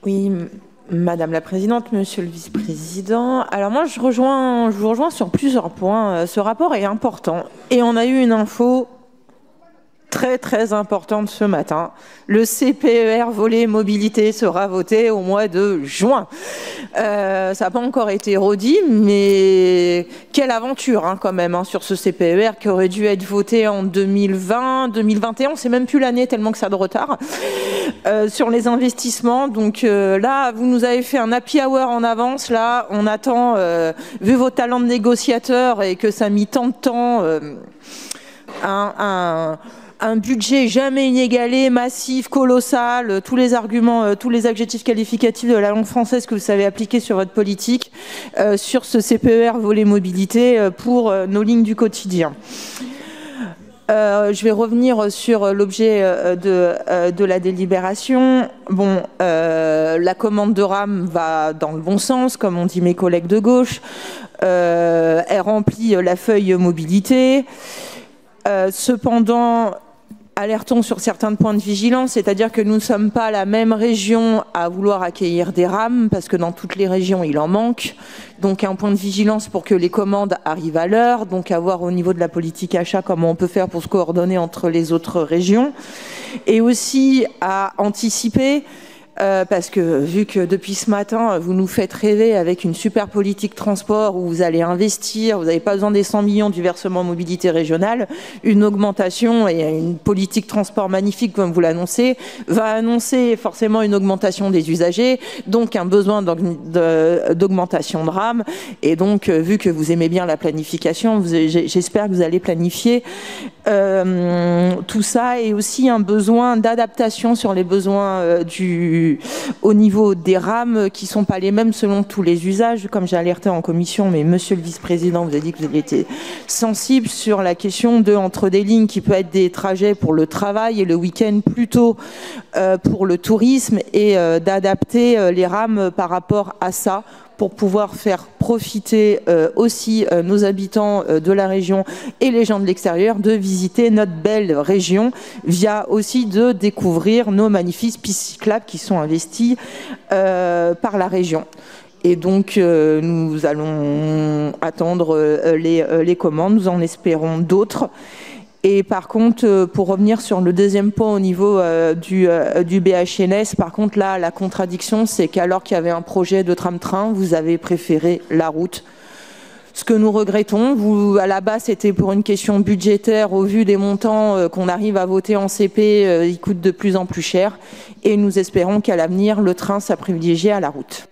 Oui, Madame la Présidente, Monsieur le Vice-président. Alors moi, je vous rejoins sur plusieurs points. Ce rapport est important et on a eu une info très importante ce matin. Le CPER volet mobilité sera voté au mois de juin. Ça n'a pas encore été redit, mais quelle aventure quand même sur ce CPER qui aurait dû être voté en 2020, 2021, on ne sait même plus l'année tellement que ça a de retard, sur les investissements. Donc là, vous nous avez fait un happy hour en avance. Là, on attend, vu vos talents de négociateur et que ça a mis tant de temps, un budget jamais inégalé, massif, colossal, tous les arguments, tous les adjectifs qualificatifs de la langue française que vous savez appliquer sur votre politique, sur ce CPER volet mobilité pour nos lignes du quotidien. Je vais revenir sur l'objet de la délibération. Bon, la commande de RAM va dans le bon sens, comme ont dit mes collègues de gauche. Elle remplit la feuille mobilité. Cependant, alertons sur certains points de vigilance, c'est-à-dire que nous ne sommes pas la même région à vouloir accueillir des rames, parce que dans toutes les régions, il en manque. Donc un point de vigilance pour que les commandes arrivent à l'heure, donc à voir au niveau de la politique achat comment on peut faire pour se coordonner entre les autres régions. Et aussi à anticiper, parce que vu que depuis ce matin, vous nous faites rêver avec une super politique transport où vous allez investir, vous n'avez pas besoin des 100 millions du versement mobilité régionale, une augmentation et une politique transport magnifique comme vous l'annoncez, va annoncer forcément une augmentation des usagers, donc un besoin d'augmentation de RAM. Et donc, vu que vous aimez bien la planification, j'espère que vous allez planifier tout ça, et aussi un besoin d'adaptation sur les besoins au niveau des rames qui ne sont pas les mêmes selon tous les usages, comme j'ai alerté en commission, mais Monsieur le Vice-président, vous avez dit que vous avez été sensible sur la question entre des lignes qui peuvent être des trajets pour le travail et le week-end plutôt pour le tourisme, et d'adapter les rames par rapport à ça, pour pouvoir faire profiter aussi nos habitants de la région et les gens de l'extérieur de visiter notre belle région, via aussi de découvrir nos magnifiques pistes cyclables qui sont investies par la région. Et donc nous allons attendre les commandes, nous en espérons d'autres. Et par contre, pour revenir sur le deuxième point au niveau du BHNS, par contre là, la contradiction, c'est qu'alors qu'il y avait un projet de tram-train, vous avez préféré la route. Ce que nous regrettons, à la base, c'était pour une question budgétaire, au vu des montants qu'on arrive à voter en CP, ils coûtent de plus en plus cher. Et nous espérons qu'à l'avenir, le train sera privilégié à la route.